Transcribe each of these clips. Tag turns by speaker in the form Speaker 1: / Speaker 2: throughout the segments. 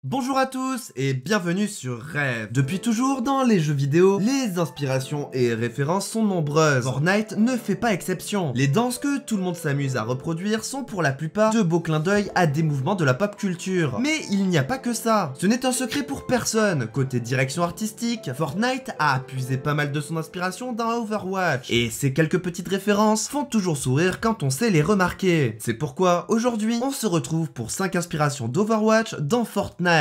Speaker 1: Bonjour à tous et bienvenue sur Rêve. Depuis toujours dans les jeux vidéo, les inspirations et références sont nombreuses. Fortnite ne fait pas exception. Les danses que tout le monde s'amuse à reproduire sont pour la plupart de beaux clins d'œil à des mouvements de la pop culture. Mais il n'y a pas que ça. Ce n'est un secret pour personne. Côté direction artistique, Fortnite a puisé pas mal de son inspiration dans Overwatch. Et ces quelques petites références font toujours sourire quand on sait les remarquer. C'est pourquoi aujourd'hui, on se retrouve pour 5 inspirations d'Overwatch dans Fortnite.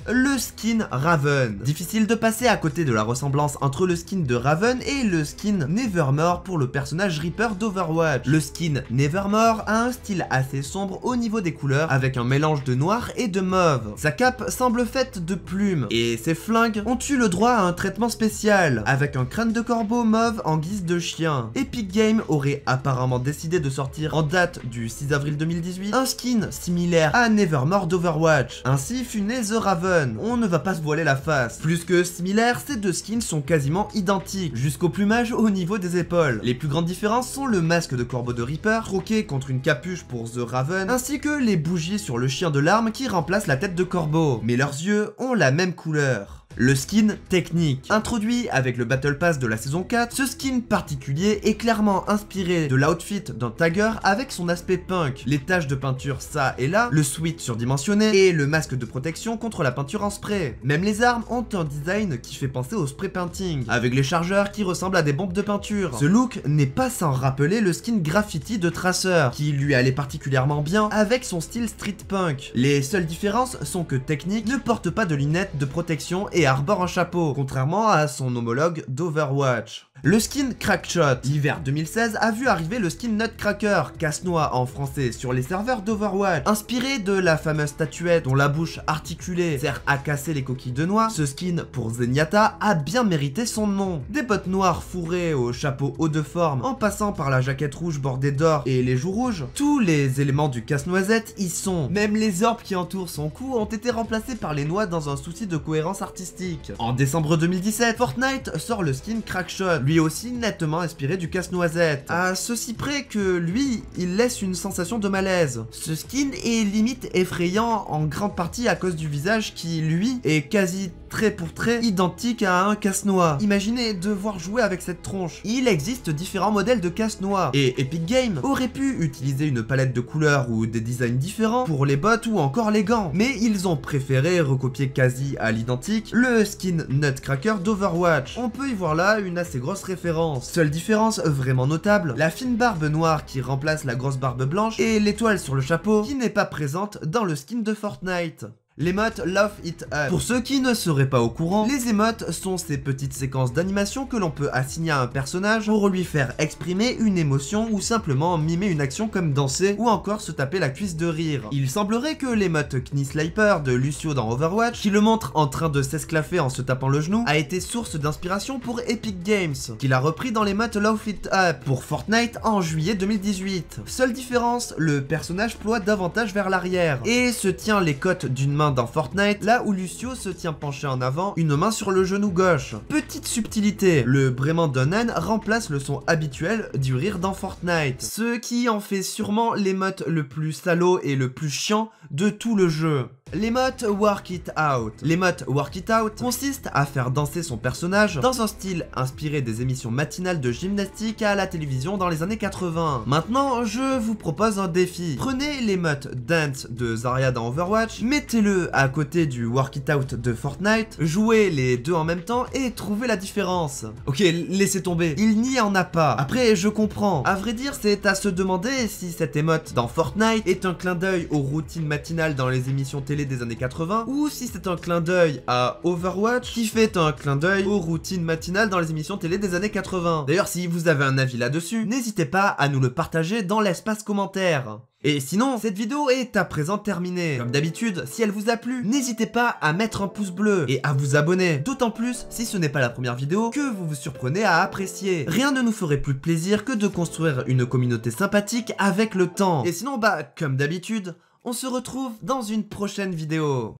Speaker 1: Le skin Raven. Difficile de passer à côté de la ressemblance entre le skin de Raven et le skin Nevermore pour le personnage Reaper d'Overwatch. Le skin Nevermore a un style assez sombre au niveau des couleurs avec un mélange de noir et de mauve. Sa cape semble faite de plumes et ses flingues ont eu le droit à un traitement spécial avec un crâne de corbeau mauve en guise de chien. Epic Games aurait apparemment décidé de sortir en date du 6 avril 2018 un skin similaire à Nevermore d'Overwatch. Ainsi fut né The Raven. On ne va pas se voiler la face. Plus que similaires, ces deux skins sont quasiment identiques, jusqu'au plumage au niveau des épaules. Les plus grandes différences sont le masque de corbeau de Reaper, troqué contre une capuche pour The Raven, ainsi que les bougies sur le chien de l'arme qui remplace la tête de corbeau. Mais leurs yeux ont la même couleur. Le skin technique. Introduit avec le Battle Pass de la saison 4, ce skin particulier est clairement inspiré de l'outfit d'un tagger avec son aspect punk, les taches de peinture ça et là, le sweat surdimensionné et le masque de protection contre la peinture en spray. Même les armes ont un design qui fait penser au spray painting, avec les chargeurs qui ressemblent à des bombes de peinture. Ce look n'est pas sans rappeler le skin graffiti de Tracer, qui lui allait particulièrement bien avec son style street punk. Les seules différences sont que Technique ne porte pas de lunettes de protection et arbore un chapeau, contrairement à son homologue d'Overwatch. Le skin Crackshot. L'hiver 2016 a vu arriver le skin Nutcracker, casse-noix en français, sur les serveurs d'Overwatch. Inspiré de la fameuse statuette dont la bouche articulée sert à casser les coquilles de noix, ce skin pour Zenyatta a bien mérité son nom. Des bottes noires fourrées au chapeau haut de forme, en passant par la jaquette rouge bordée d'or et les joues rouges, tous les éléments du casse-noisette y sont. Même les orbes qui entourent son cou ont été remplacés par les noix dans un souci de cohérence artistique. En décembre 2017, Fortnite sort le skin Crackshot, lui aussi nettement inspiré du casse-noisette, à ceci près que lui, il laisse une sensation de malaise. Ce skin est limite effrayant en grande partie à cause du visage qui, lui, est quasi trait pour trait identique à un casse-noix. Imaginez devoir jouer avec cette tronche. Il existe différents modèles de casse-noix, et Epic Games aurait pu utiliser une palette de couleurs ou des designs différents pour les bottes ou encore les gants, mais ils ont préféré recopier quasi à l'identique le skin Nutcracker d'Overwatch. On peut y voir là une assez grosse référence. Seule différence vraiment notable, la fine barbe noire qui remplace la grosse barbe blanche et l'étoile sur le chapeau qui n'est pas présente dans le skin de Fortnite. L'émote Love It Up. Pour ceux qui ne seraient pas au courant, les émotes sont ces petites séquences d'animation que l'on peut assigner à un personnage pour lui faire exprimer une émotion ou simplement mimer une action comme danser ou encore se taper la cuisse de rire. Il semblerait que l'émote Kniesliper de Lucio dans Overwatch, qui le montre en train de s'esclaffer en se tapant le genou, a été source d'inspiration pour Epic Games, qui l'a repris dans l'émote Love It Up pour Fortnite en juillet 2018. Seule différence, le personnage ploie davantage vers l'arrière et se tient les côtes d'une main dans Fortnite, là où Lucio se tient penché en avant, une main sur le genou gauche. Petite subtilité, le braiement d'un âne remplace le son habituel du rire dans Fortnite, ce qui en fait sûrement l'émote le plus salaud et le plus chiant de tout le jeu. L'émote Work It Out. L'émote Work It Out consiste à faire danser son personnage dans un style inspiré des émissions matinales de gymnastique à la télévision dans les années 80. Maintenant, je vous propose un défi. Prenez l'émote Dance de Zarya dans Overwatch, mettez-le à côté du Work It Out de Fortnite, jouez les deux en même temps et trouvez la différence. Ok, laissez tomber, il n'y en a pas. Après, je comprends. À vrai dire, c'est à se demander si cette émote dans Fortnite est un clin d'œil aux routines matinales dans les émissions télé des années 80 ou si c'est un clin d'œil à Overwatch qui fait un clin d'œil aux routines matinales dans les émissions télé des années 80. D'ailleurs, si vous avez un avis là-dessus, n'hésitez pas à nous le partager dans l'espace commentaire. Et sinon, cette vidéo est à présent terminée. Comme d'habitude, si elle vous a plu, n'hésitez pas à mettre un pouce bleu et à vous abonner. D'autant plus si ce n'est pas la première vidéo que vous vous surprenez à apprécier. Rien ne nous ferait plus plaisir que de construire une communauté sympathique avec le temps. Et sinon, comme d'habitude, on se retrouve dans une prochaine vidéo.